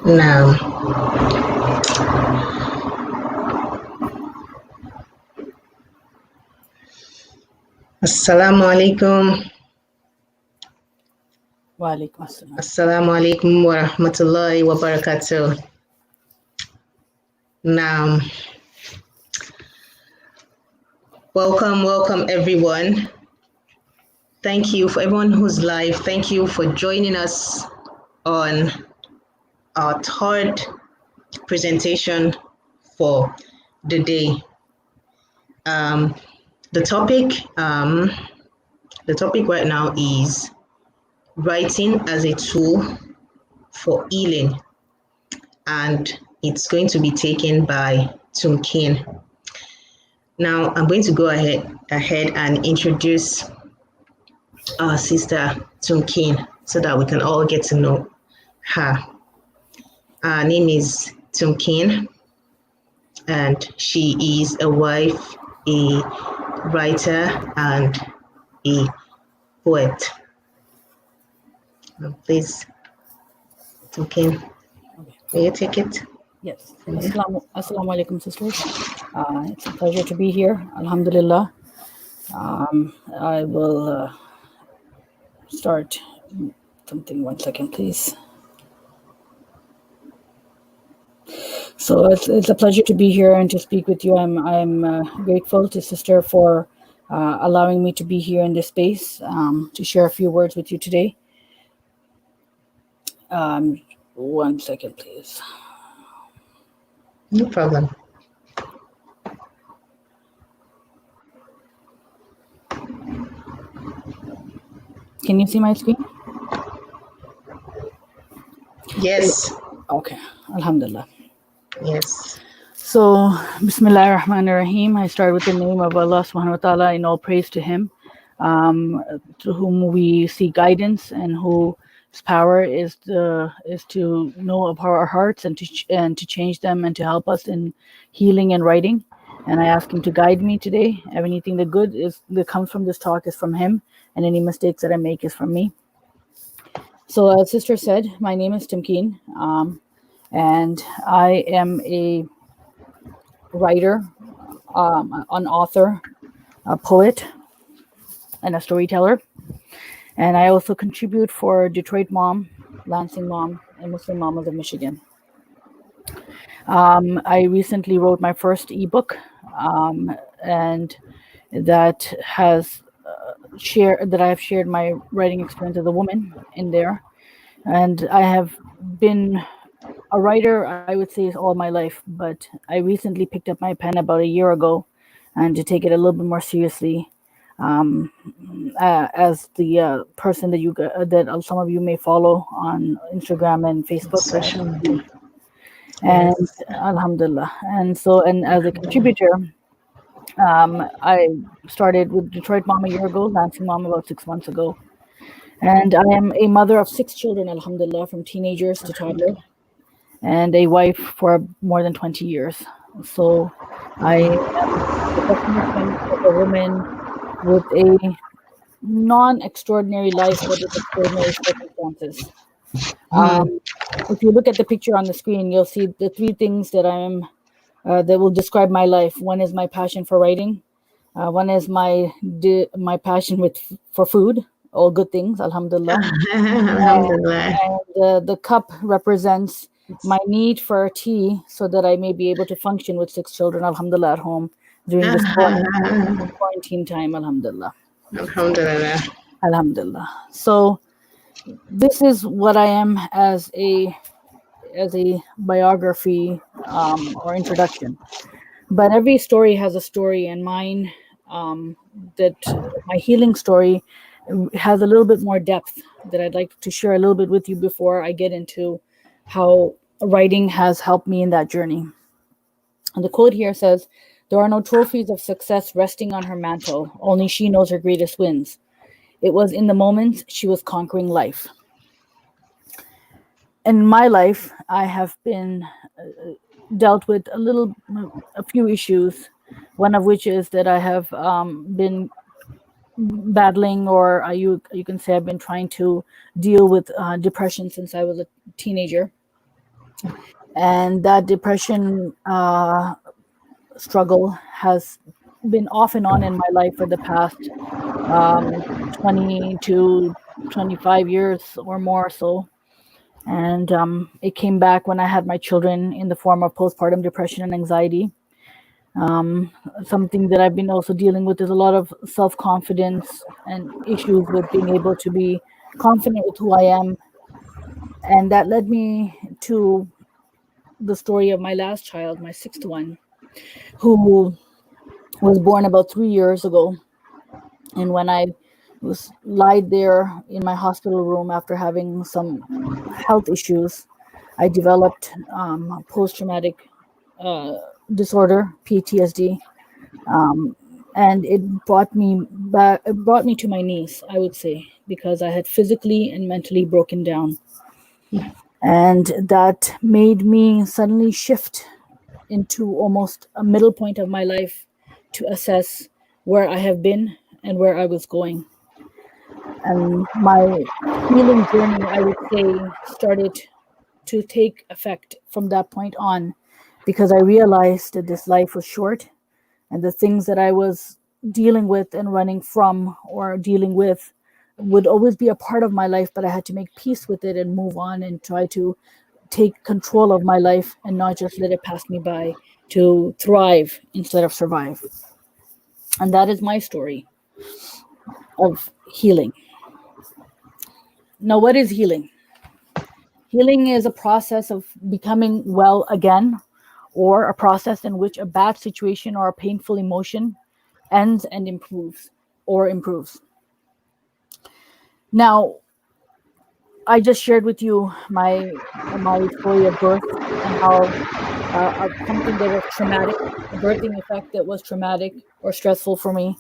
Now, Assalamu alaikum. Wa alaikum assalam. Assalamu alaikum wa rahmatullahi wa barakatuh. Now, welcome everyone. Thank you for everyone who's live. Thank you for joining us on our third presentation for the day. The topic right now is writing as a tool for healing, and it's going to be taken by TumKeen. Now I'm going to go ahead and introduce our sister TumKeen so that we can all get to know her. Her name is TumKeen, and she is a wife, a writer, and a poet. Please, TumKeen, will you take it? Yes. Assalamu alaikum, sisters. It's a pleasure to be here. Alhamdulillah. I will start something. 1 second, please. So it's a pleasure to be here and to speak with you. I'm grateful to Sister for allowing me to be here in this space to share a few words with you today. 1 second, please. No problem. Can you see my screen? Yes. Okay. Alhamdulillah. Yes. So, Bismillah ar-Rahman ar-Rahim. I start with the name of Allah subhanahu wa ta'ala, and all praise to Him, to whom we seek guidance and whose power is to know of our hearts and to change them and to help us in healing and writing. And I ask Him to guide me today. Anything that comes from this talk is from Him, and any mistakes that I make is from me. So, as Sister said, my name is TumKeen, and I am a writer, an author, a poet, and a storyteller. And I also contribute for Detroit Mom, Lansing Mom, and Muslim Mamas of Michigan. I recently wrote my first ebook, and that has I have shared my writing experience as a woman in there. And I have been a writer, I would say, all my life, but I recently picked up my pen about a year ago, and to take it a little bit more seriously, as the person that some of you may follow on Instagram and Facebook. Social media. And yes. Alhamdulillah. And as a contributor, I started with Detroit Mom a year ago, Lansing Mom about 6 months ago. And I am a mother of 6 children, alhamdulillah, from teenagers to toddler, and a wife for more than 20 years. So I am the definition of a woman with a non-extraordinary life, but with extraordinary circumstances. If you look at the picture on the screen, you'll see the 3 things that that will describe my life. One is my passion for writing. One is my passion for food. All good things, alhamdulillah. Alhamdulillah. And the cup represents my need for tea so that I may be able to function with 6 children, alhamdulillah, at home during this quarantine time, alhamdulillah. Alhamdulillah. Alhamdulillah. So this is what I am as a biography or introduction. But every story has a story, and mine, that my healing story, has a little bit more depth that I'd like to share a little bit with you before I get into how writing has helped me in that journey. And the quote here says, "There are no trophies of success resting on her mantle. Only she knows her greatest wins. It was in the moments she was conquering life." In my life, I have been dealt with a few issues. One of which is that I have been battling, or you can say I've been trying to deal with depression since I was a teenager. And that depression struggle has been off and on in my life for the past 20 to 25 years or more so. And it came back when I had my children in the form of postpartum depression and anxiety. Something that I've been also dealing with is a lot of self confidence and issues with being able to be confident with who I am. And that led me to the story of my last child, my sixth one, who was born about 3 years ago. And when I was lied there in my hospital room after having some health issues, I developed post traumatic disorder, PTSD, and it brought me back. It brought me to my knees, I would say, because I had physically and mentally broken down, and that made me suddenly shift into almost a middle point of my life to assess where I have been and where I was going. And my healing journey, I would say, started to take effect from that point on, because I realized that this life was short, and the things that I was dealing with and running from or dealing with would always be a part of my life, but I had to make peace with it and move on and try to take control of my life and not just let it pass me by, to thrive instead of survive. And that is my story of healing. Now, what is healing? Healing is a process of becoming well again, or a process in which a bad situation or a painful emotion ends and improves or improves. Now, I just shared with you my story of birth and how something that was traumatic, a birthing effect that was traumatic or stressful for me,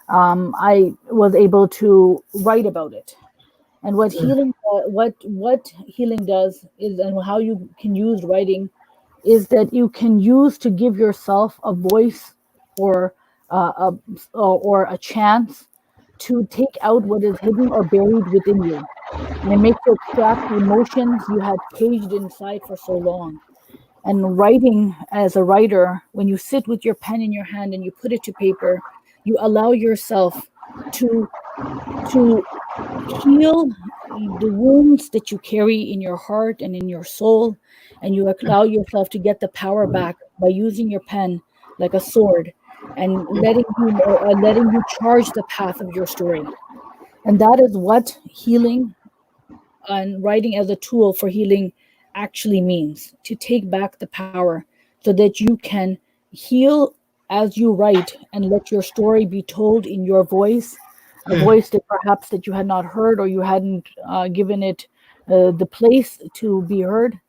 I was able to write about it. And what healing does is, and how you can use writing, is that you can use to give yourself a voice, or or a chance to take out what is hidden or buried within you, and it makes you extract the emotions you had caged inside for so long. And writing, as a writer, when you sit with your pen in your hand and you put it to paper, you allow yourself to to heal the wounds that you carry in your heart and in your soul, and you allow yourself to get the power back by using your pen like a sword, and letting you charge the path of your story. And that is what healing and writing as a tool for healing actually means, to take back the power so that you can heal as you write and let your story be told in your voice, a voice that perhaps that you had not heard, or you hadn't given it the place to be heard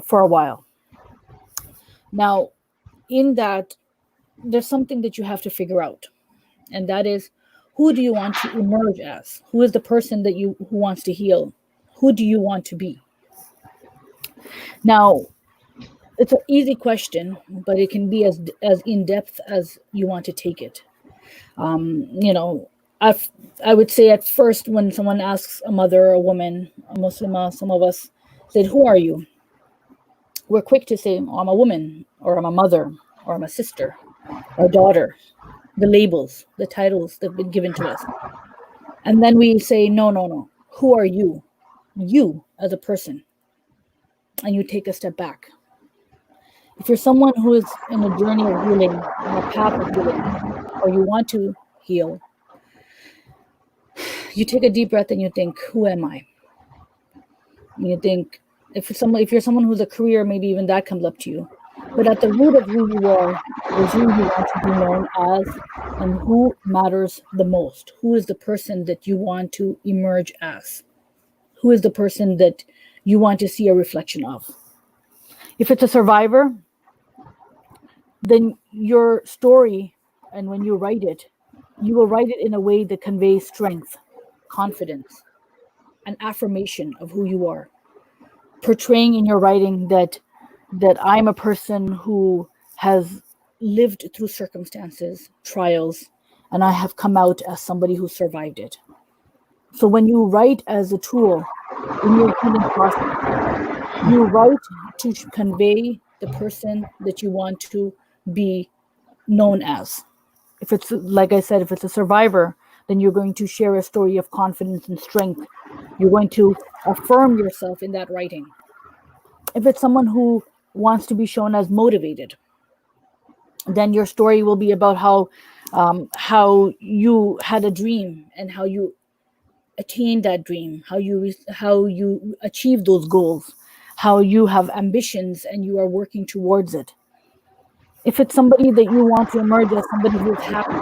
for a while. Now, in that, there's something that you have to figure out, and that is, who do you want to emerge as? Who is the person that you who wants to heal? Who do you want to be? Now, it's an easy question, but it can be as in depth as you want to take it. You know, I I would say at first, when someone asks a mother, a woman, a Muslimah, some of us said, "Who are you?" We're quick to say, "Oh, I'm a woman," or "I'm a mother," or "I'm a sister," or "daughter." The labels, the titles that have been given to us, and then we say, "No, no, no. Who are you? You as a person." And you take a step back. If you're someone who is in a journey of healing, on a path of healing, or you want to heal, you take a deep breath and you think, who am I? And you think, if you're someone who's a career, maybe even that comes up to you. But at the root of who you are is who you want to be known as, and who matters the most. Who is the person that you want to emerge as? Who is the person that you want to see a reflection of? If it's a survivor, then your story, and when you write it, you will write it in a way that conveys strength, confidence, an affirmation of who you are, portraying in your writing that I'm a person who has lived through circumstances, trials, and I have come out as somebody who survived it. So when you write as a tool in your healing process, you write to convey the person that you want to be known as. If it's, like I said, if it's a survivor, then you're going to share a story of confidence and strength. You're going to affirm yourself in that writing. If it's someone who wants to be shown as motivated, then your story will be about how you had a dream and how you attained that dream, how you achieve those goals, how you have ambitions and you are working towards it. If it's somebody that you want to emerge as somebody who is happy,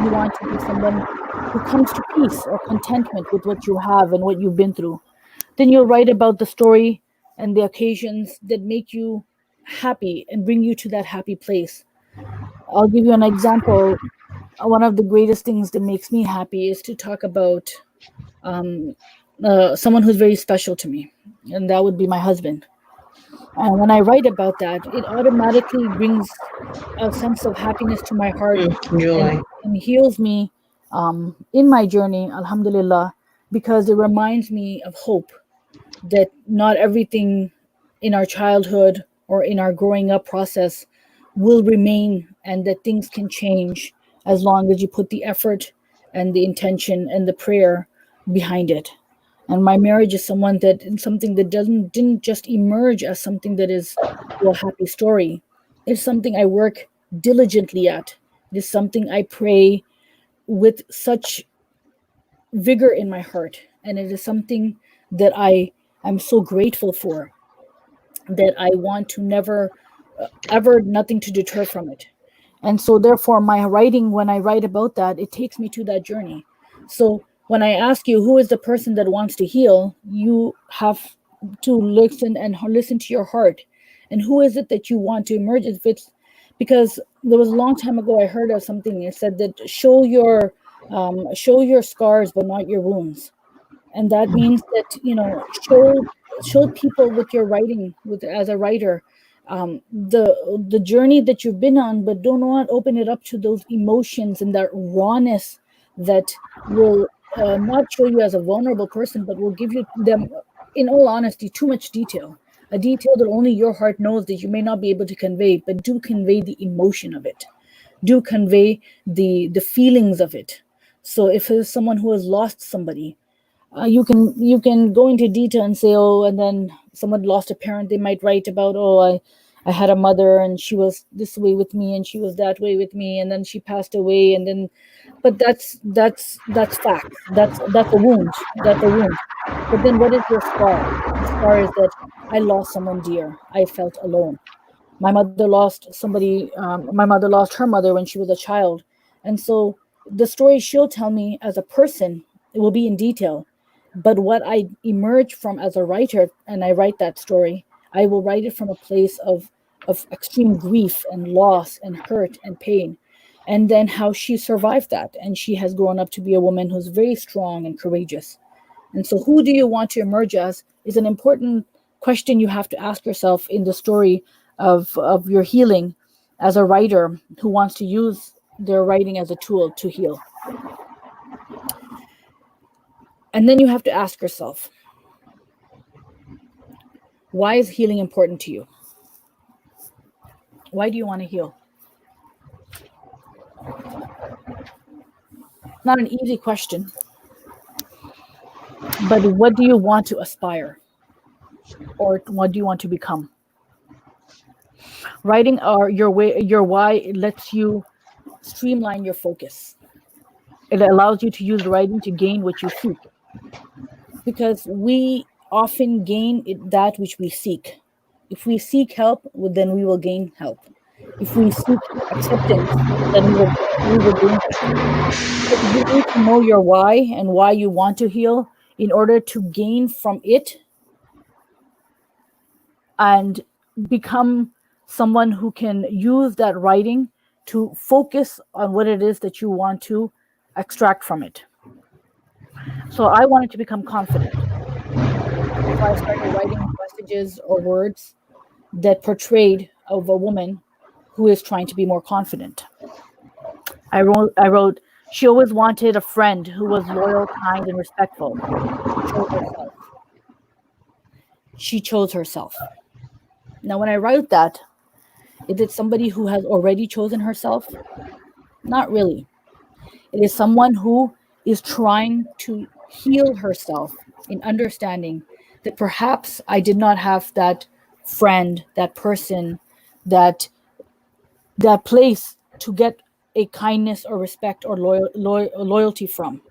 you want to be someone who comes to peace or contentment with what you have and what you've been through, then you'll write about the story and the occasions that make you happy and bring you to that happy place. I'll give you an example. One of the greatest things that makes me happy is to talk about someone who's very special to me, and that would be my husband. And when I write about that, it automatically brings a sense of happiness to my heart and, Joy. and heals me in my journey, alhamdulillah, because it reminds me of hope, that not everything in our childhood or in our growing up process will remain, and that things can change as long as you put the effort and the intention and the prayer behind it. And my marriage is something that didn't just emerge as something that is a happy story. It's something I work diligently at. It is something I pray with such vigor in my heart, and it is something that I am so grateful for, that I want to never ever nothing to deter from it. And so therefore my writing, when I write about that, it takes me to that journey. So when I ask you who is the person that wants to heal, you have to listen to your heart. And who is it that you want to emerge? If it's because there was a long time ago I heard of something. It said that show your scars but not your wounds. And that means that, show people with your writing, with as a writer, the journey that you've been on, but do not open it up to those emotions and that rawness that will not show you as a vulnerable person, but will give you them, in all honesty, too much detail, a detail that only your heart knows, that you may not be able to convey, but do convey the emotion of it, do convey the feelings of it. So if there's someone who has lost somebody, you can go into detail and say, oh, and then someone lost a parent, they might write about, oh, I had a mother and she was this way with me and she was that way with me and then she passed away, and then, but that's fact, that's a wound, that's a wound. But then what is your scar? The scar is that I lost someone dear, I felt alone. My mother lost her mother when she was a child. And so the story she'll tell me as a person, it will be in detail. But what I emerge from as a writer, and I write that story, I will write it from a place of extreme grief and loss and hurt and pain. And then how she survived that. And she has grown up to be a woman who's very strong and courageous. And so who do you want to emerge as is an important question you have to ask yourself in the story of your healing as a writer who wants to use their writing as a tool to heal. And then you have to ask yourself, why is healing important to you? Why do you want to heal? Not an easy question, but what do you want to aspire? Or what do you want to become? Writing your why, it lets you streamline your focus. It allows you to use writing to gain what you seek. Because we often gain that which we seek. If we seek help, well, then we will gain help. If we seek acceptance, then we will gain acceptance. But you need to know your why and why you want to heal in order to gain from it and become someone who can use that writing to focus on what it is that you want to extract from it. So I wanted to become confident. So I started writing messages or words that portrayed of a woman who is trying to be more confident. I wrote, she always wanted a friend who was loyal, kind, and respectful. She chose herself. She chose herself. Now, when I write that, is it somebody who has already chosen herself? Not really. It is someone who is trying to heal herself in understanding that perhaps I did not have that friend, that person, that that place to get a kindness or respect or loyalty from.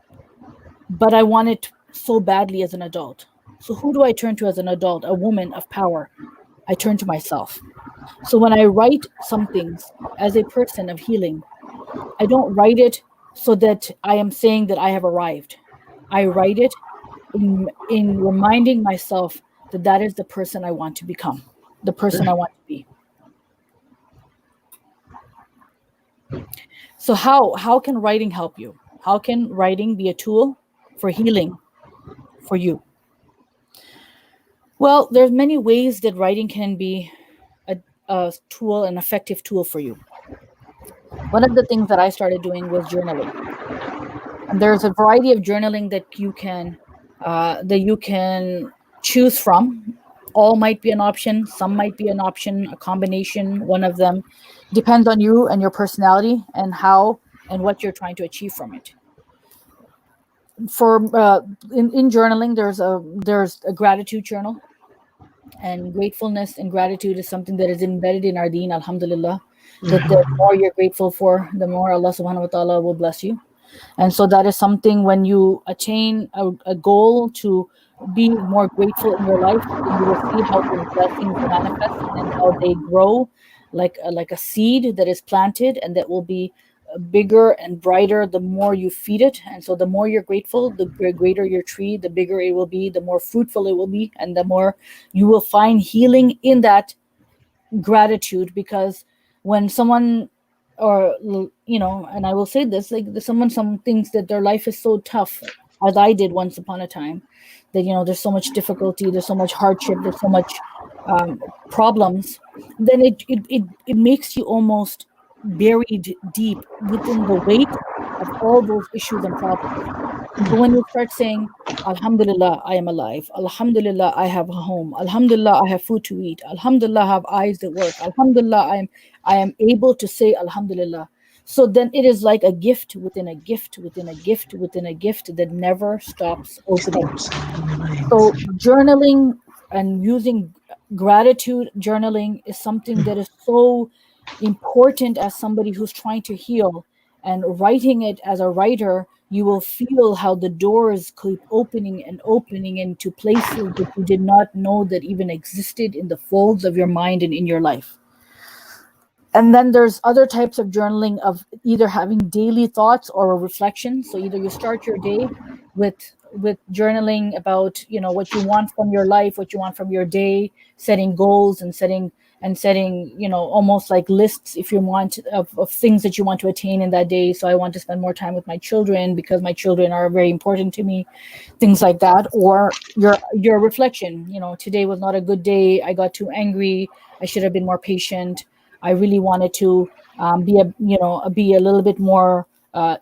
But I want it so badly as an adult. So who do I turn to as an adult? A woman of power. I turn to myself. So when I write some things as a person of healing, I don't write it so that I am saying that I have arrived. I write it in reminding myself that that is the person I want to become, the person I want to be. So how can writing help you? How can writing be a tool for healing for you? Well, there's many ways that writing can be a tool, an effective tool for you. One of the things that I started doing was journaling. And there's a variety of journaling that you can choose from. All might be an option, some might be an option, a combination, one of them. Depends on you and your personality and how and what you're trying to achieve from it. For in journaling, there's a gratitude journal, and gratefulness and gratitude is something that is embedded in our deen, alhamdulillah, that the more you're grateful for, the more Allah subhanahu wa ta'ala will bless you. And so that is something, when you attain a goal to be more grateful in your life, then you will see how those blessings manifest and how they grow like a seed that is planted, and that will be bigger and brighter the more you feed it. And so the more you're grateful, the greater your tree, the bigger it will be, the more fruitful it will be, and the more you will find healing in that gratitude. Because when someone, or and I will say this, like someone, some thinks that their life is so tough, as I did once upon a time, that there's so much difficulty, there's so much hardship, there's so much problems, then it makes you almost buried deep within the weight of all those issues and problems. But when you start saying, Alhamdulillah, I am alive. Alhamdulillah, I have a home. Alhamdulillah, I have food to eat. Alhamdulillah, I have eyes that work. Alhamdulillah, I am able to say Alhamdulillah. So then it is like a gift within a gift within a gift within a gift that never stops opening. Stops. So journaling and using gratitude journaling is something that is so important as somebody who's trying to heal. And writing it as a writer, you will feel how the doors keep opening and opening into places that you did not know that even existed in the folds of your mind and in your life. And then there's other types of journaling, of either having daily thoughts or a reflection. So either you start your day with journaling about what you want from your life, what you want from your day, setting goals and setting almost like lists, if you want, of things that you want to attain in that day. So I want to spend more time with my children because my children are very important to me, things like that. Or your reflection, today was not a good day, I got too angry, I should have been more patient, I really wanted to be a little bit more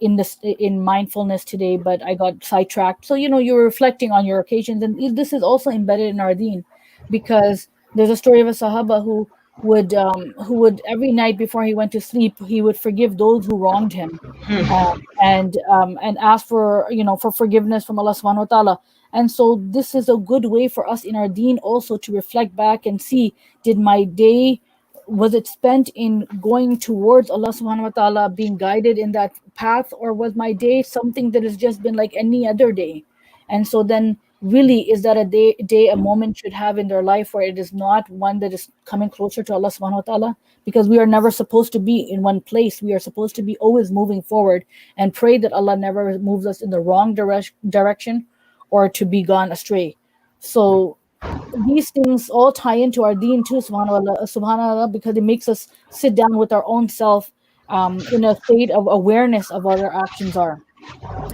in mindfulness today, but I got sidetracked. So you're reflecting on your occasions, and this is also embedded in our deen, because there's a story of a Sahaba who would every night before he went to sleep, he would forgive those who wronged him, and ask for forgiveness from Allah Subhanahu wa Taala. And so this is a good way for us in our deen also to reflect back and see, did my day, was it spent in going towards Allah Subhanahu wa Taala, being guided in that path, or was my day something that has just been like any other day? And so then really, is that a day a moment should have in their life where it is not one that is coming closer to Allah Subhanahu wa Taala? Because we are never supposed to be in one place. We are supposed to be always moving forward, and pray that Allah never moves us in the wrong direction or to be gone astray. So these things all tie into our deen too, subhanallah, because it makes us sit down with our own self, in a state of awareness of what our actions are.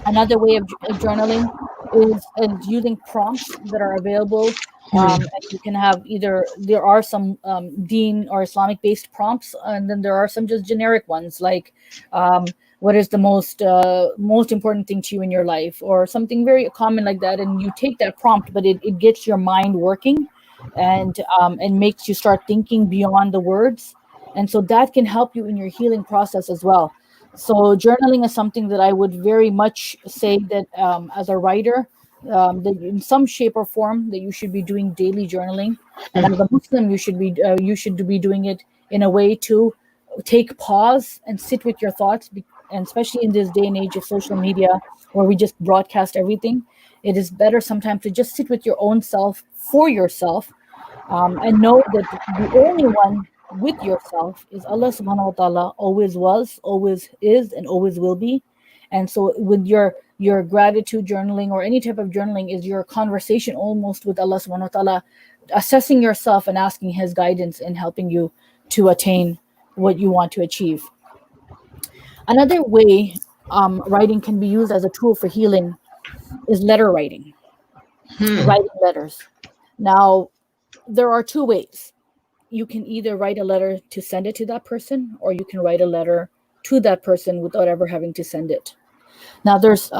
Another way of journaling is using prompts that are available. And you can have, either there are some deen or Islamic based prompts, and then there are some just generic ones, like what is the most important thing to you in your life, or something very common like that. And you take that prompt, but it gets your mind working, and makes you start thinking beyond the words. And so that can help you in your healing process as well. So journaling is something that I would very much say that, as a writer, that in some shape or form that you should be doing daily journaling. And as a Muslim, you should be doing it in a way to take pause and sit with your thoughts. And especially in this day and age of social media, where we just broadcast everything, it is better sometimes to just sit with your own self for yourself, and know that the only one with yourself is Allah subhanahu wa ta'ala, always was, always is, and always will be. And so with your gratitude journaling or any type of journaling is your conversation almost with Allah subhanahu wa ta'ala, assessing yourself and asking his guidance and helping you to attain what you want to achieve. Another way writing can be used as a tool for healing is letter writing, writing letters. Now, there are two ways. You can either write a letter to send it to that person, or you can write a letter to that person without ever having to send it. Now, there's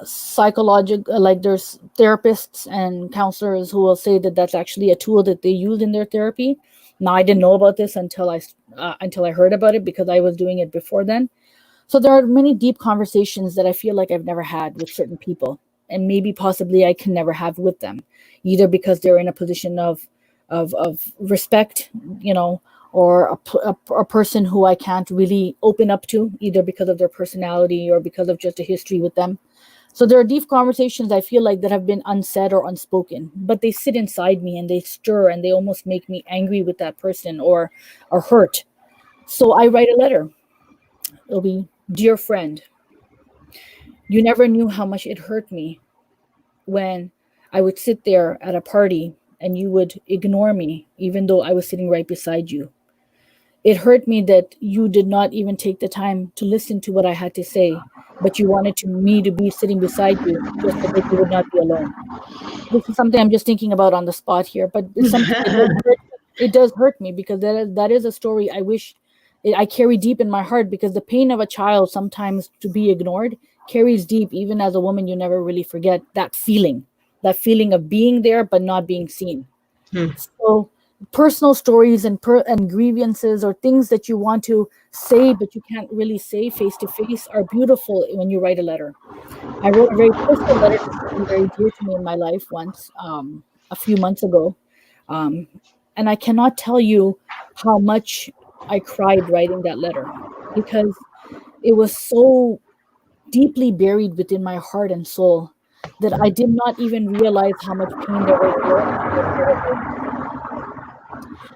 psychological, like there's therapists and counselors who will say that that's actually a tool that they use in their therapy. Now, I didn't know about this until I heard about it, because I was doing it before then. So there are many deep conversations that I feel like I've never had with certain people, and maybe possibly I can never have with them, either because they're in a position of respect, or a person who I can't really open up to, either because of their personality or because of just a history with them. So there are deep conversations I feel like that have been unsaid or unspoken, but they sit inside me and they stir and they almost make me angry with that person or hurt. So I write a letter. It'll be, dear friend, you never knew how much it hurt me when I would sit there at a party and you would ignore me, even though I was sitting right beside you. It hurt me that you did not even take the time to listen to what I had to say, but you wanted me to be sitting beside you just so that you would not be alone. This is something I'm just thinking about on the spot here, but it's something that does hurt me. It does hurt me, because that is a story I wish I carry deep in my heart, because the pain of a child sometimes to be ignored carries deep. Even as a woman, you never really forget that feeling of being there but not being seen. So personal stories and grievances or things that you want to say but you can't really say face to face are beautiful when you write a letter. I wrote a very personal letter to somebody very dear to me in my life once, a few months ago. Um, and I cannot tell you how much I cried writing that letter, because it was so deeply buried within my heart and soul that I did not even realize how much pain there was there until I started writing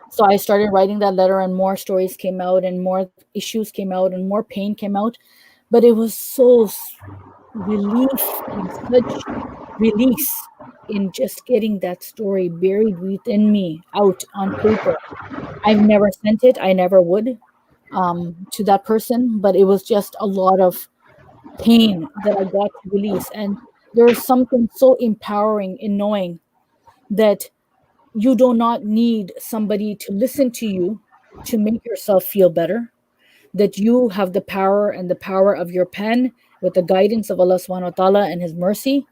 it. So I started writing that letter, and more stories came out, and more issues came out, and more pain came out. But it was so relief and such release in just getting that story buried within me out on paper. I've never sent it, I never would, to that person, but it was just a lot of pain that I got to release. And there's something so empowering in knowing that you do not need somebody to listen to you to make yourself feel better, that you have the power and the power of your pen with the guidance of Allah subhanahu wa ta'ala and his mercy,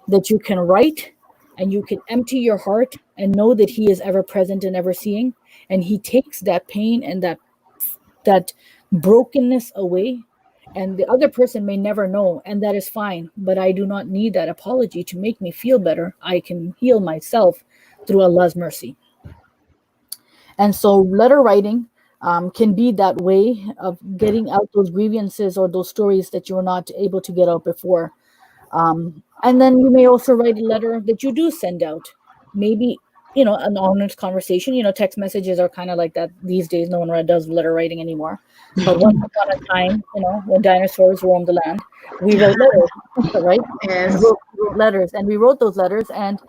that you can write and you can empty your heart and know that he is ever present and ever seeing, and he takes that pain and that brokenness away, and the other person may never know, and that is fine. But I do not need that apology to make me feel better. I can heal myself through Allah's mercy. And so letter writing can be that way of getting out those grievances or those stories that you were not able to get out before. And then you may also write a letter that you do send out. Maybe, an honest conversation. Text messages are kind of like that these days. No one does letter writing anymore. But once upon a time, when dinosaurs roamed the land, we wrote letters, right? We Yes. wrote letters, and we wrote those letters, and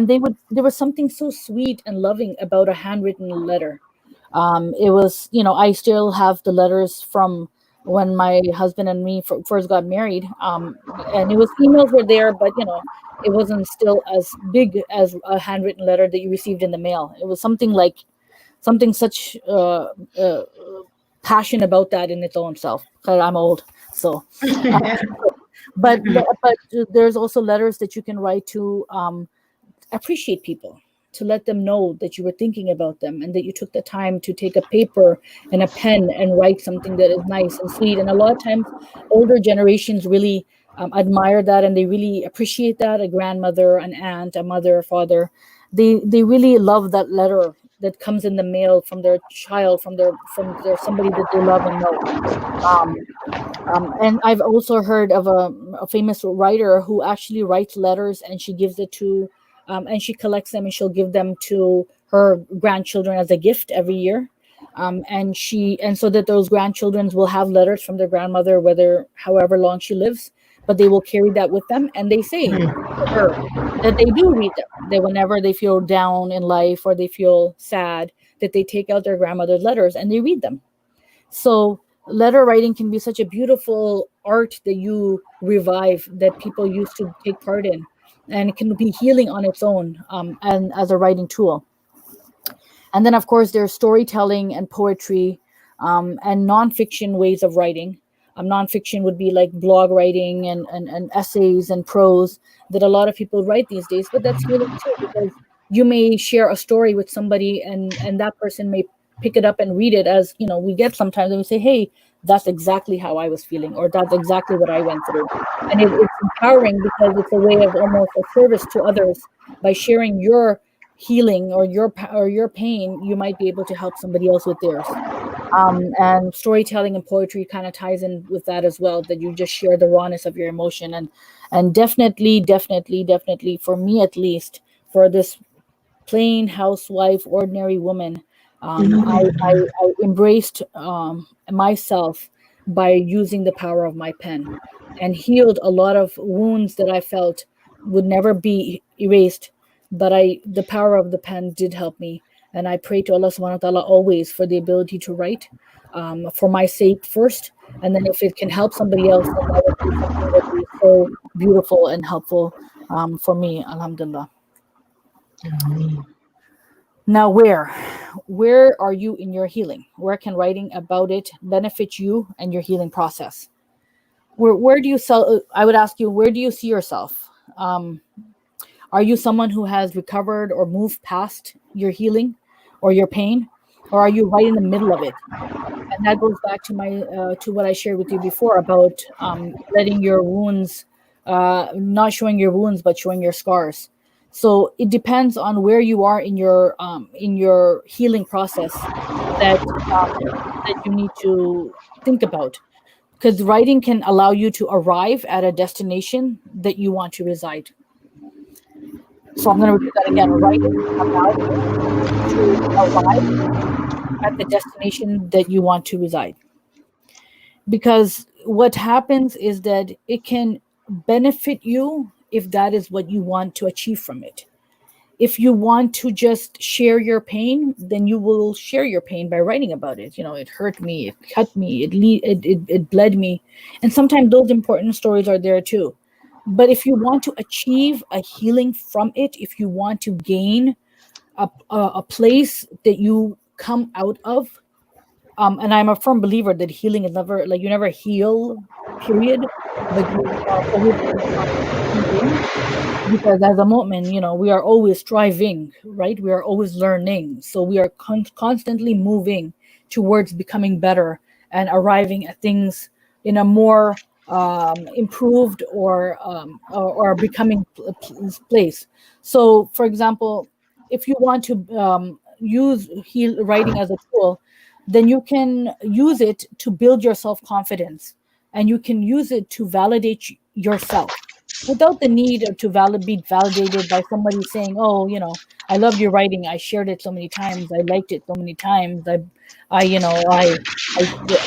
there was something so sweet and loving about a handwritten letter. It was, I still have the letters from when my husband and me first got married. And it was, emails were there, but it wasn't still as big as a handwritten letter that you received in the mail. It was something such passion about that in its own self. 'Cause I'm old, so. Uh, but there's also letters that you can write to appreciate people, to let them know that you were thinking about them and that you took the time to take a paper and a pen and write something that is nice and sweet. And a lot of times, older generations really admire that, and they really appreciate that. A grandmother, an aunt, a mother, a father, they really love that letter that comes in the mail from their child, from their somebody that they love and know. Um, and I've also heard of a famous writer who actually writes letters, and she gives it to, and she collects them and she'll give them to her grandchildren as a gift every year. And so that those grandchildren will have letters from their grandmother, whether however long she lives, but they will carry that with them. And they say to her that they do read them. That whenever they feel down in life or they feel sad, that they take out their grandmother's letters and they read them. So letter writing can be such a beautiful art that you revive, that people used to take part in, and it can be healing on its own, and as a writing tool. And then, of course, there's storytelling and poetry, and nonfiction ways of writing. Nonfiction would be like blog writing and essays and prose that a lot of people write these days. But that's healing too, because you may share a story with somebody, and that person may pick it up and read it, as you know we get sometimes, and we say, hey, that's exactly how I was feeling, or that's exactly what I went through. And it's empowering because it's a way of almost a service to others. By sharing your healing or your pain, you might be able to help somebody else with theirs. And storytelling and poetry kind of ties in with that as well, that you just share the rawness of your emotion. And definitely for me, at least, for this plain housewife, ordinary woman, I embraced myself by using the power of my pen, and healed a lot of wounds that I felt would never be erased. But the power of the pen did help me. And I pray to Allah subhanahu wa ta'ala always for the ability to write, for my sake first. And then if it can help somebody else, then that would be something that would be so beautiful and helpful, for me, alhamdulillah. Now, where are you in your healing? Where can writing about it benefit you and your healing process? Where do you sell? I would ask you, where do you see yourself? Are you someone who has recovered or moved past your healing or your pain, or are you right in the middle of it? And that goes back to my to what I shared with you before about letting your wounds, not showing your wounds, but showing your scars. So it depends on where you are in your healing process, that that you need to think about, because writing can allow you to arrive at a destination that you want to reside. So I'm going to repeat that again. Writing can allow you to arrive at the destination that you want to reside. Because what happens is that it can benefit you if that is what you want to achieve from it. If you want to just share your pain, then you will share your pain by writing about it. It hurt me, it cut me, it bled me. And sometimes those important stories are there too. But if you want to achieve a healing from it, if you want to gain a place that you come out of, and I'm a firm believer that healing is never, like, you never heal, period, but you are always constantly healing. Because as a mu'min, we are always striving, right? We are always learning. So we are constantly moving towards becoming better and arriving at things in a more improved, or becoming place. So, for example, if you want to use writing as a tool, then you can use it to build your self-confidence, and you can use it to validate yourself without the need to be validated by somebody saying, "Oh, I love your writing. I shared it so many times. I liked it so many times. I, you know, I,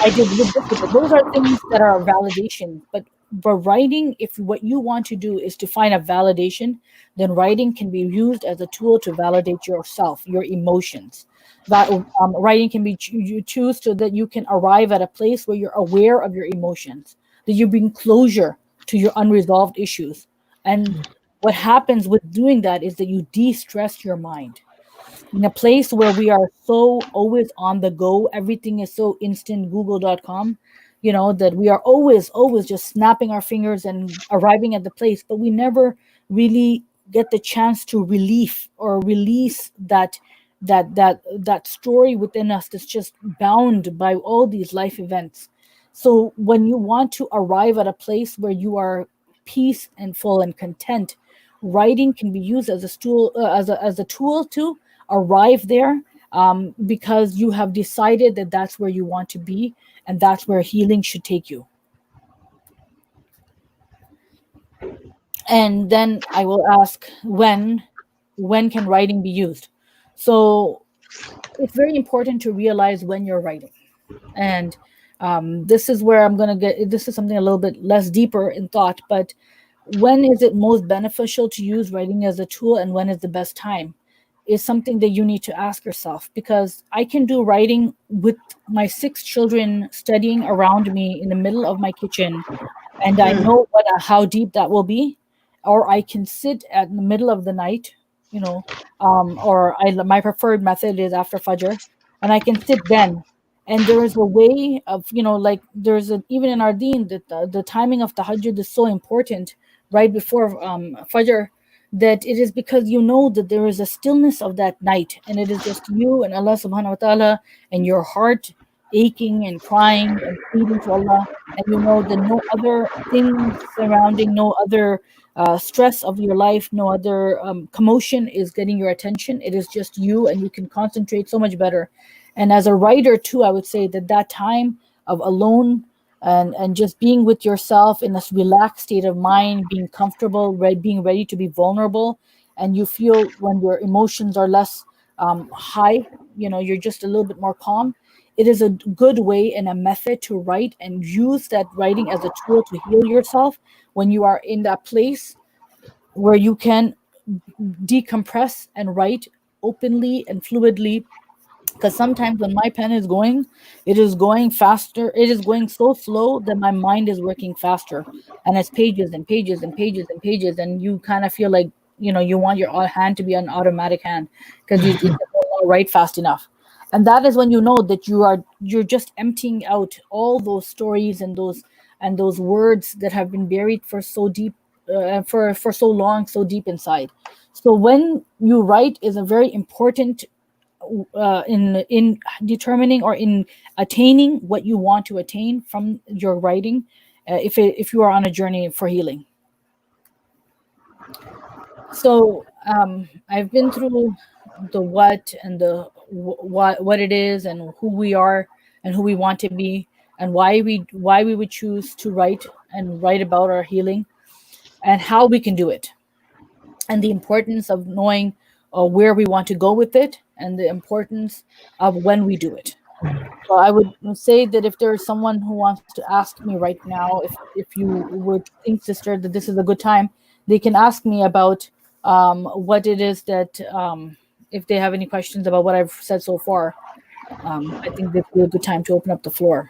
I did this with it." Those are things that are validation. But for writing, if what you want to do is to find a validation, then writing can be used as a tool to validate yourself, your emotions. That writing can be you choose so that you can arrive at a place where you're aware of your emotions, that you bring closure to your unresolved issues. And what happens with doing that is that you de-stress your mind. In a place where we are so always on the go, everything is so instant, google.com, that we are always just snapping our fingers and arriving at the place, but we never really get the chance to release that story within us that's just bound by all these life events. So when you want to arrive at a place where you are peace and full and content, writing can be used as a tool, as a tool to arrive there, because you have decided that that's where you want to be, and that's where healing should take you. And then I will ask, when can writing be used? So it's very important to realize when you're writing. And this is where I'm going to get, this is something a little bit less deeper in thought, but when is it most beneficial to use writing as a tool, and when is the best time, is something that you need to ask yourself. Because I can do writing with my 6 children studying around me in the middle of my kitchen, and I Mm. know how deep that will be. Or I can sit at the middle of the night, you know, or my preferred method is after Fajr, and I can sit then. And there is a way of, like there's even in our deen that the timing of tahajjud is so important, right before Fajr, that it is because you know that there is a stillness of that night, and it is just you and Allah subhanahu wa ta'ala, and your heart aching and crying and pleading to Allah, and you know that no other thing surrounding, no other stress of your life, no other commotion is getting your attention. It is just you, and you can concentrate so much better. And as a writer too, I would say that that time of alone, and just being with yourself in a relaxed state of mind, being comfortable, being ready to be vulnerable, and you feel when your emotions are less high, you're just a little bit more calm. It is a good way and a method to write, and use that writing as a tool to heal yourself when you are in that place where you can decompress and write openly and fluidly. Because sometimes when my pen is going, it is going faster, it is going so slow that my mind is working faster, and it's pages and pages and pages and pages, and you kind of feel like, you want your hand to be an automatic hand, because you just don't write fast enough. And that is when you know that you're just emptying out all those stories, and those words that have been buried for so deep, for so long, so deep inside. So when you write is a very important, in determining or in attaining what you want to attain from your writing, if you are on a journey for healing. So I've been through the what and the what it is, and who we are, and who we want to be, and why we would choose to write about our healing, and how we can do it, and the importance of knowing where we want to go with it, and the importance of when we do it. So I would say that if there's someone who wants to ask me right now, if you would think, sister, that this is a good time, they can ask me about what it is that, if they have any questions about what I've said so far. I think this would be a good time to open up the floor.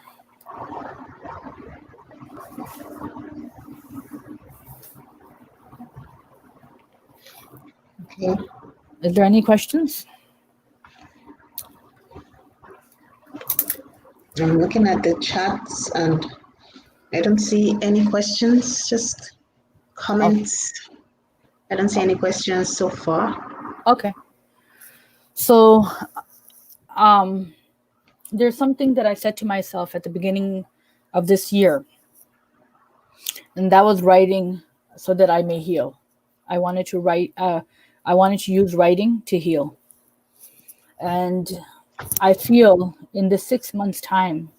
Okay. Is there any questions? I'm looking at the chats and I don't see any questions, just Okay. comments. I don't see any questions so far. Okay. So there's something that I said to myself at the beginning of this year, and that was writing so that I may heal. I wanted to write. I wanted to use writing to heal, and I feel in the 6 months' time,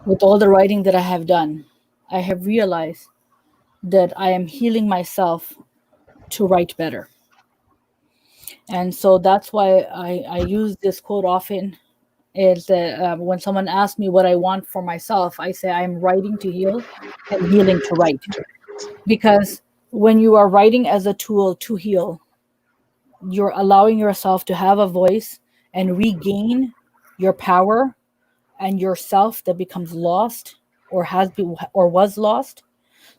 with all the writing that I have done, I have realized that I am healing myself to write better. And so that's why I use this quote often. Is that when someone asks me what I want for myself, I say I'm writing to heal and healing to write. Because when you are writing as a tool to heal, you're allowing yourself to have a voice and regain your power and yourself that becomes lost, or has been or was lost,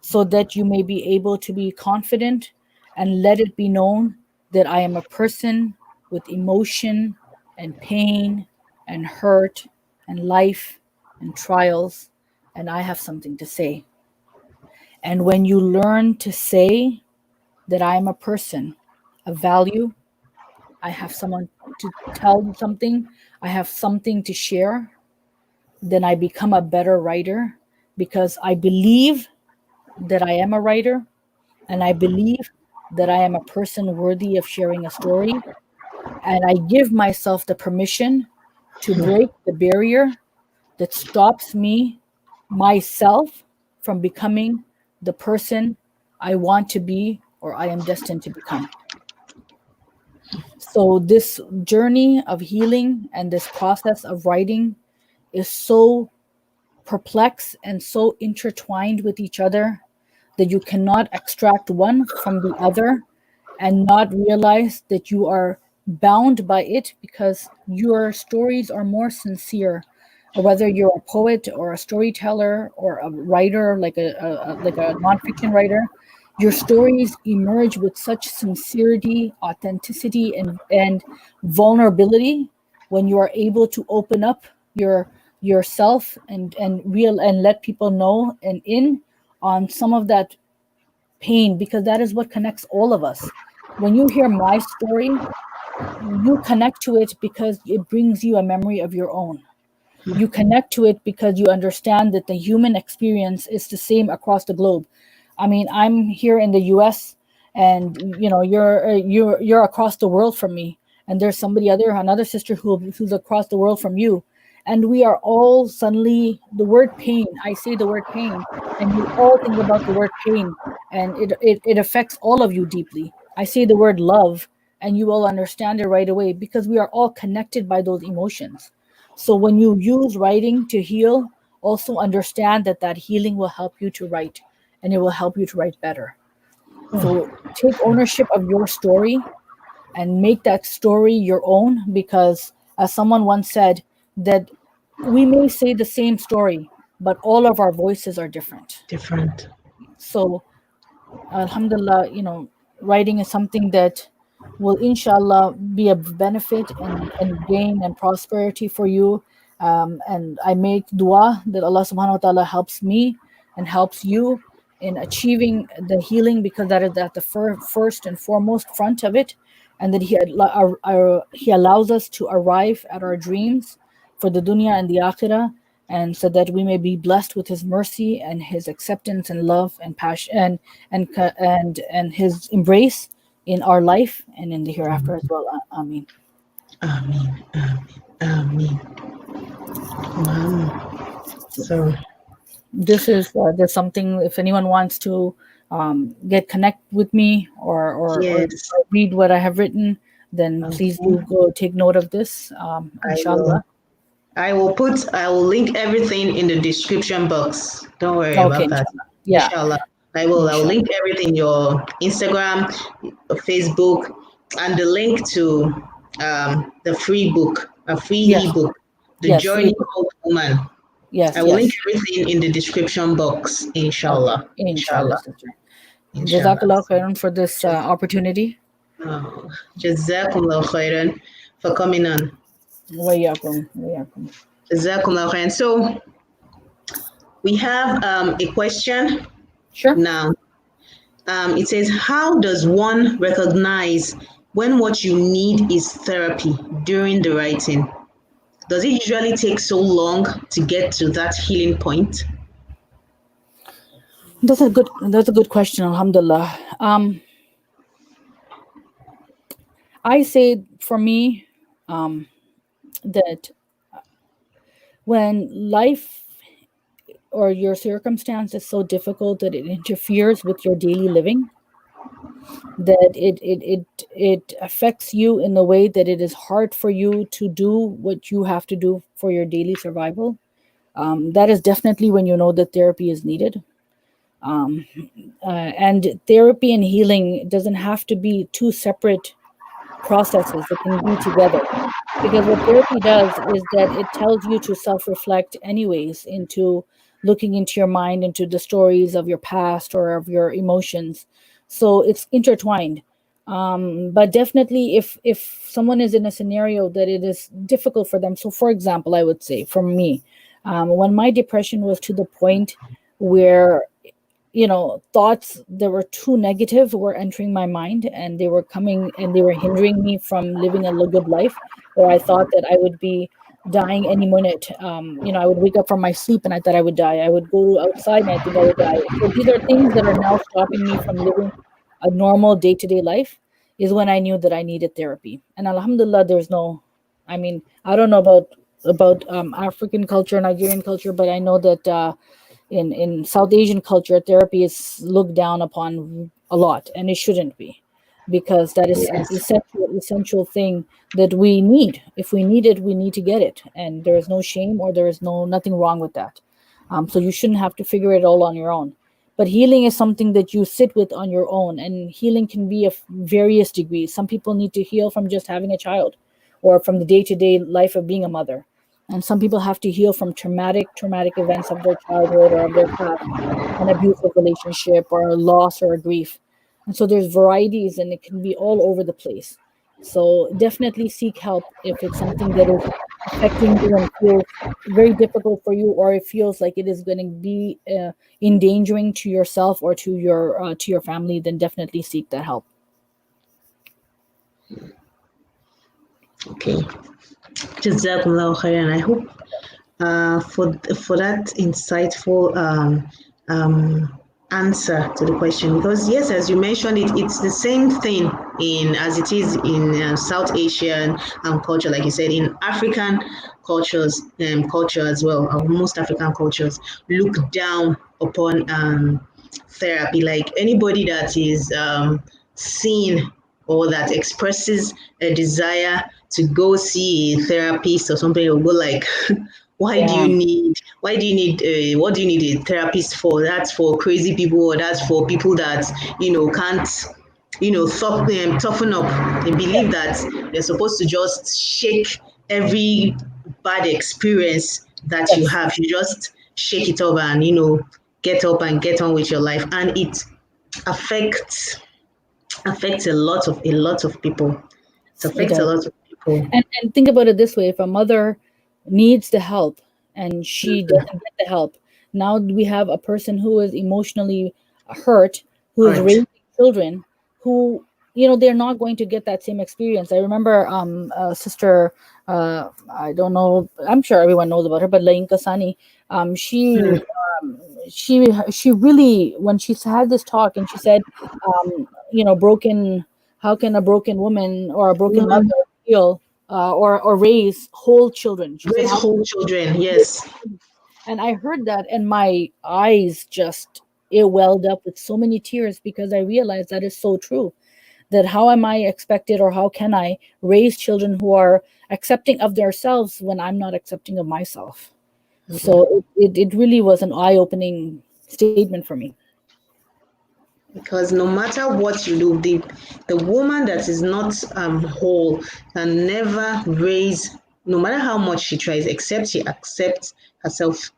so that you may be able to be confident and let it be known that I am a person with emotion and pain and hurt and life and trials, and I have something to say. And when you learn to say that I am a person, a value, I have someone to tell something, I have something to share, then I become a better writer because I believe that I am a writer and I believe that I am a person worthy of sharing a story. And I give myself the permission to break the barrier that stops me, myself, from becoming the person I want to be or I am destined to become. So, this journey of healing and this process of writing is so perplexed and so intertwined with each other that you cannot extract one from the other and not realize that you are bound by it because your stories are more sincere. Whether you're a poet or a storyteller or a writer, like a nonfiction writer, your stories emerge with such sincerity, authenticity, and vulnerability when you are able to open up yourself and let people know and in on some of that pain, because that is what connects all of us. When you hear my story, you connect to it because it brings you a memory of your own. You connect to it because you understand that the human experience is the same across the globe. I mean, I'm here in the US, and you're across the world from me, and there's another sister who's across the world from you, and we are all suddenly the word pain. I say the word pain, and you all think about the word pain, and it affects all of you deeply. I say the word love, and you all understand it right away because we are all connected by those emotions. So when you use writing to heal, also understand that that healing will help you to write, and it will help you to write better. So take ownership of your story and make that story your own, because as someone once said, that we may say the same story, but all of our voices are different. Different. So alhamdulillah, writing is something that will inshallah be a benefit and gain and prosperity for you. And I make dua that Allah subhanahu wa ta'ala helps me and helps you in achieving the healing, because that is at the first and foremost front of it, and that he allows us to arrive at our dreams for the dunya and the akhirah, and so that we may be blessed with his mercy and his acceptance and love and passion and his embrace in our life and in the hereafter as well. Ameen. Amen. Amen. Wow. So There's something, if anyone wants to get connect with me or yes, read what I have written, then please okay. do go take note of this, I will. inshallah. I will link everything in the description box. Don't worry Okay, about that. inshallah. Yeah, Inshallah. I will inshallah. link everything, your Instagram, Facebook, and the link to the free book, a free Yes, ebook, The yes, free Journey book. of Woman. I Yes, will link yes. everything in the description box, Okay, inshallah. inshallah, Inshallah. sister. Inshallah. Jazakallah khairan for this Just opportunity. Jazakumullah khairan for coming on. Wayakum, wayakum. Jazakumullah khairan. So we have a question Sure. now. It says, how does one recognize when what you need is therapy during the writing? Does it usually take so long to get to that healing point? That's a good question, alhamdulillah. I say for me, that when life or your circumstance is so difficult that it interferes with your daily living, that it affects you in the way that it is hard for you to do what you have to do for your daily survival, that is definitely when you know that therapy is needed. um, and therapy and healing doesn't have to be two separate processes. It can be together, because what therapy does is that it tells you to self-reflect anyways, into looking into your mind, into the stories of your past or of your emotions. So it's intertwined. But definitely, if someone is in a scenario that it is difficult for them, so for example, I would say for me, when my depression was to the point where thoughts that were too negative were entering my mind, and they were coming and they were hindering me from living a good life, where I thought that I would be dying any minute. I would wake up from my sleep and I thought I would die. I would go outside and I think I would die. So these are things that are now stopping me from living a normal day-to-day life, is when I knew that I needed therapy. And alhamdulillah, there's no, I mean, I don't know about African culture, Nigerian culture, but I know that in South Asian culture, therapy is looked down upon a lot, and it shouldn't be, because that is an Yes. essential thing that we need. If we need it, we need to get it, and there is no shame, or there is nothing wrong with that. So you shouldn't have to figure it all on your own. But healing is something that you sit with on your own, and healing can be of various degrees. Some people need to heal from just having a child, or from the day-to-day life of being a mother, and some people have to heal from traumatic events of their childhood or of their past, an abusive relationship or a loss or a grief. And so there's varieties, and it can be all over the place. So definitely seek help if it's something that is affecting you and feels very difficult for you, or it feels like it is going to be endangering to yourself or to your family. Then definitely seek that help. Okay. Jazakumullah khairan. I hope for that insightful answer to the question, because yes, as you mentioned, it's the same thing in as it is in South Asian culture, like you said, in African culture as well. Most African cultures look down upon therapy. Like anybody that is seen or that expresses a desire to go see a therapist or something, will go like, Yeah. why do you need what do you need a therapist for? That's for crazy people, or that's for people that can't toughen up. They believe that they're supposed to just shake every bad experience that you Yes, have. You just shake it up and get up and get on with your life, and it affects a lot of people. It it affects a does. lot of people. And think about it this way: if a mother needs the help and she doesn't get the help, now we have a person who is emotionally hurt, who is Hurt. raising children who, they're not going to get that same experience. I remember sister, I don't know, I'm sure everyone knows about her, but Lain Kasani, Hmm. she really, when she had this talk, and she said, broken, how can a broken woman or a broken mother Woman heal, or raise whole children? She said, raise how whole children. Yes. and I heard that, and my eyes just, it welled up with so many tears, because I realized that is so true. That how am I expected, or how can I raise children who are accepting of themselves when I'm not accepting of myself? So it really was an eye-opening statement for me. Because no matter what you do, the woman that is not whole can never raise, no matter how much she tries, except she accepts herself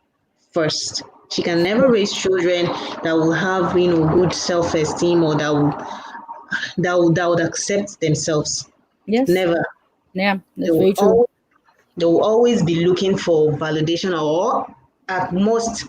first. She can never raise children that will have good self-esteem, or that would accept themselves. Yes, Never. yeah, They that's will very true. always they will always be looking for validation, or at most,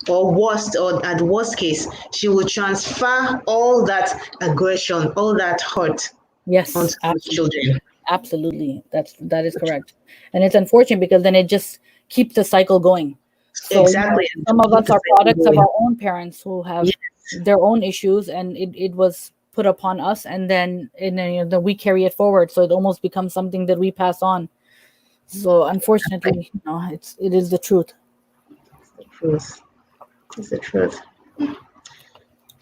or worst, or at worst case, she will transfer all that aggression, all that hurt Yes, onto those absolutely. children. Absolutely. That is correct. And it's unfortunate, because then it just keeps the cycle going. So, Exactly, and to some of keep us the are cycle products of going. our own parents who Yes, have their own issues, and it was put upon us, and then then we carry it forward. So it almost becomes something that we pass on. So unfortunately, it is the truth. it's the truth. It's the truth.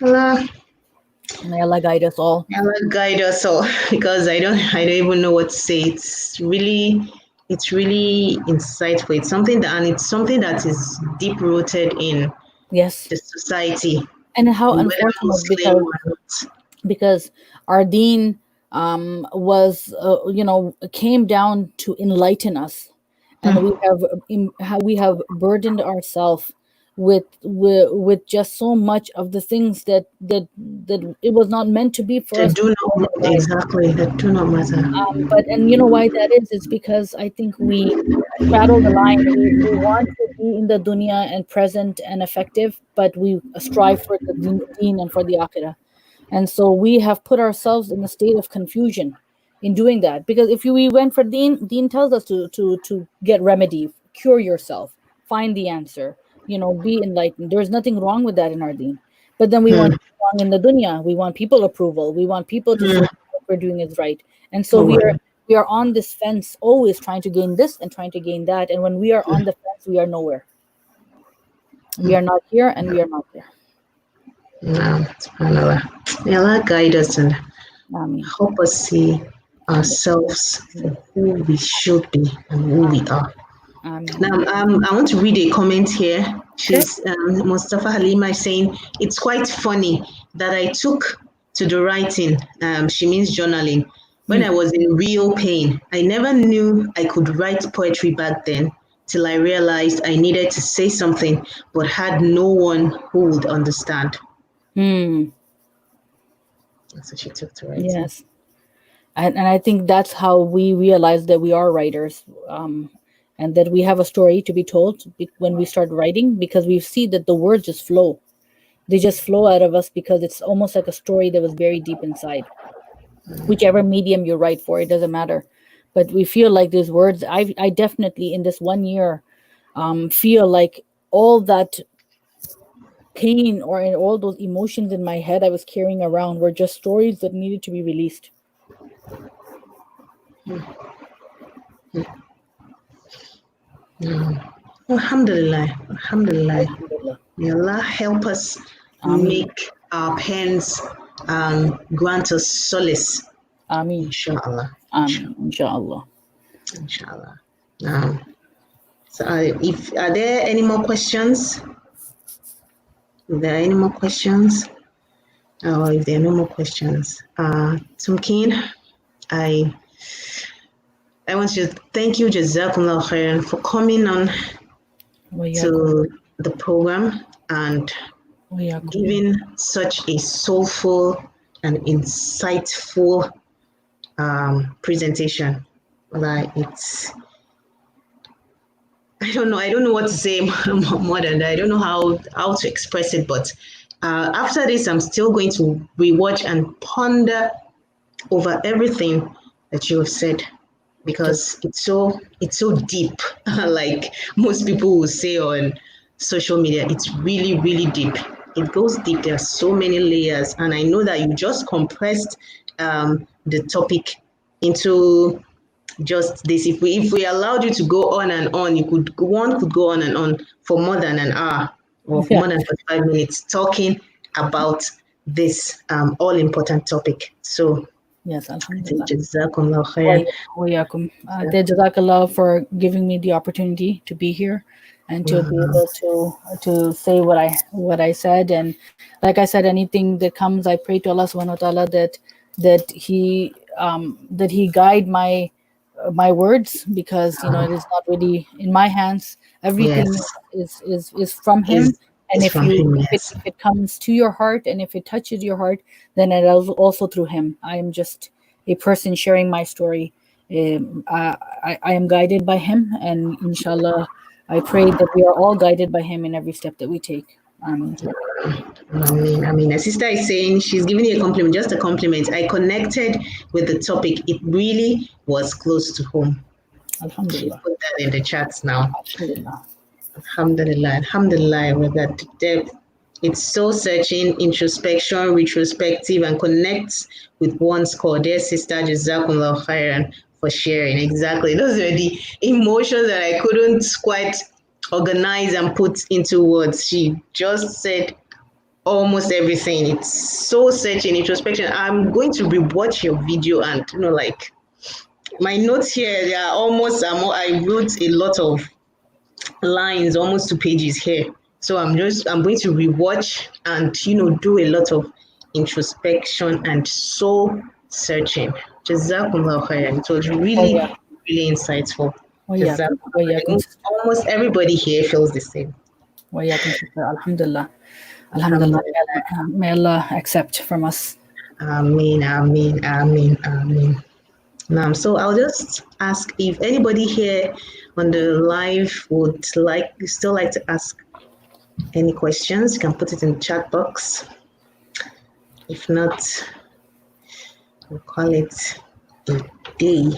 Allah, May Allah guide us all. Allah guide us all, because I don't even know what to say. It's really insightful. It's something that is deep rooted in Yes. the society, And how whether unfortunate, Muslim because or not. our deen was came down to enlighten us, and Hmm. we have burdened ourselves with just so much of the things that it was not meant to be for They us to do be in not our life. exactly. They do not matter. But and you know why that is? It's because I think we straddle the line. We want to be in the dunya and present and effective, but we strive for the deen and for the akhirah. And so we have put ourselves in a state of confusion in doing that. Because if we went for deen tells us to get remedy, cure yourself, find the answer, be enlightened. There's nothing wrong with that in our deen. But then we want Hmm. to be wrong in the dunya. We want people approval. We want people to say Hmm. what we're doing is right. And so Oh, we are on this fence, always trying to gain this and trying to gain that. And when we are on the fence, we are nowhere. We are not here and we are not there. no, subhanallah. May Allah guide us and Ameen. help us see ourselves for who we should be and who we are. Now, Ameen. I want to read a comment here. Okay. She's Mustafa Halima is saying it's quite funny that I took to the writing. She means journaling. When I was in real pain, I never knew I could write poetry back then till I realized I needed to say something, but had no one who would understand. Hmm. So she took to writing. Yes. And I think that's how we realize that we are writers, and that we have a story to be told when we start writing, because we see that the words just flow. They just flow out of us because it's almost like a story that was very deep inside. Whichever medium you write for, it doesn't matter. But we feel like these words, I definitely in this 1 year feel like all that pain or in all those emotions in my head I was carrying around were just stories that needed to be released. Alhamdulillah, Alhamdulillah. Alhamdulillah. May Allah help us Ameen. make our pens grant us solace. Ameen. Inshallah. Ameen. Inshallah. Inshallah. So if are there any more questions? If there are any more questions, or if there are no more questions, TumKeen, I want to thank you, Jazakumullah khairan, for coming on to the program and giving such a soulful and insightful presentation. Like I don't know what to say more than that. I don't know how to express it, but after this, I'm still going to rewatch and ponder over everything that you have said, because it's so deep. Like most people will say on social media, it's really, really deep. It goes deep. There are so many layers, and I know that you just compressed the topic into just this. If we allowed you to go on and on, one could go on and on for more than an hour or for Yeah. more than 45 minutes talking about this all important topic. So Yes, I think alhamdulillah. Jazakumullah khairan. Wayakum. Jazakallah for giving me the opportunity to be here and to be able to say what I said. And like I said, anything that comes, I pray to Allah subhanahu wa ta'ala that he guide my words, because it is not really in my hands. Everything Yes, is from him. is And is from him. if Yes. it comes to your heart and if it touches your heart, then it is also through him. I am just a person sharing my story. I am guided by him, and inshallah, I pray that we are all guided by him in every step that we take. I mean, a sister is saying she's giving you a compliment, just a compliment. I connected with the topic. It really was close to home. She Alhamdulillah. put that in the chats now. Alhamdulillah. Alhamdulillah, Alhamdulillah, with that depth. It's so searching, introspection, retrospective, and connects with one's core. Dear sister, Jazakumullah khairan for sharing. Exactly. Those were the emotions that I couldn't quite organize and put into words. She just said almost everything. It's so searching, introspection. I'm going to rewatch your video and, like, my notes here, they are almost, I wrote a lot of lines, almost 2 pages here. So I'm going to rewatch and do a lot of introspection and soul searching. Jazakumullah khairan. It was really, really insightful. Wayakum. I think almost everybody here feels the same. Wayakum. Alhamdulillah. Alhamdulillah. May Allah accept from us. Ameen, ameen, ameen, ameen. So I'll just ask if anybody here on the live would still like to ask any questions. You can put it in the chat box. If not, we'll call it a day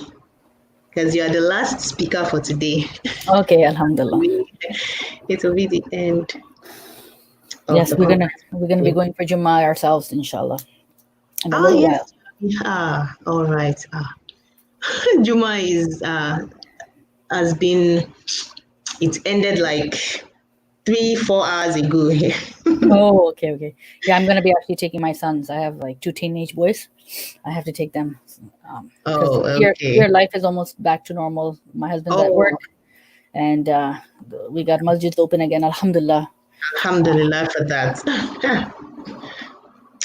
because you are the last speaker for today. Okay, alhamdulillah. It will be the end of Yes, the we're conference. gonna be going for Jummah ourselves, inshallah, in a Oh little yes, while. all right. Juma is has been it ended like 3-4 hours ago. Oh, okay, okay. Yeah, I'm gonna be actually taking my sons. I have like two teenage boys. I have to take them because Oh, here okay. life is almost back to normal. My husband's at Oh, work, and we got masjids open again. Alhamdulillah. alhamdulillah for that.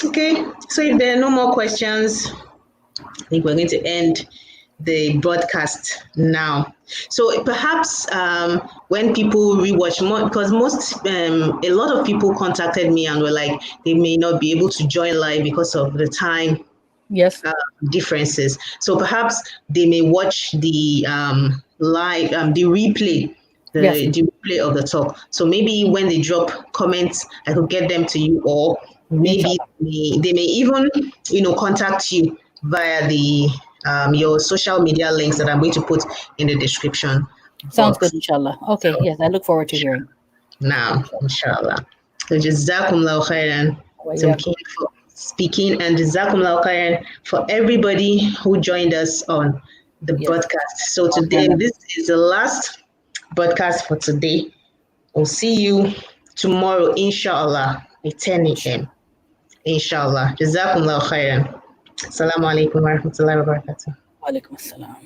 Okay, so if there are no more questions, I think we're going to end the broadcast now. So perhaps when people rewatch more, because a lot of people contacted me and were like, they may not be able to join live because of the time Yes, differences. So perhaps they may watch the live, the replay, yes. the replay of the talk. So maybe when they drop comments, I could get them to you, or maybe Inshallah. they may even, contact you via the your social media links that I'm going to put in the description Sounds box. good, inshallah. Okay, So yes, I look forward to hearing. now, inshallah. So Jazakumullah khairan, Wa TumKeen, for speaking, and Jazakumullah khairan for everybody who joined us on the Yes. broadcast. So today, Awesome. this is the last broadcast for today. We'll see you tomorrow, inshallah, at 10 a.m. Inshallah. Jazakumullah khairan. Assalamu alaikum wa rahmatullahi wa barakatuh. Wa alaikum assalam.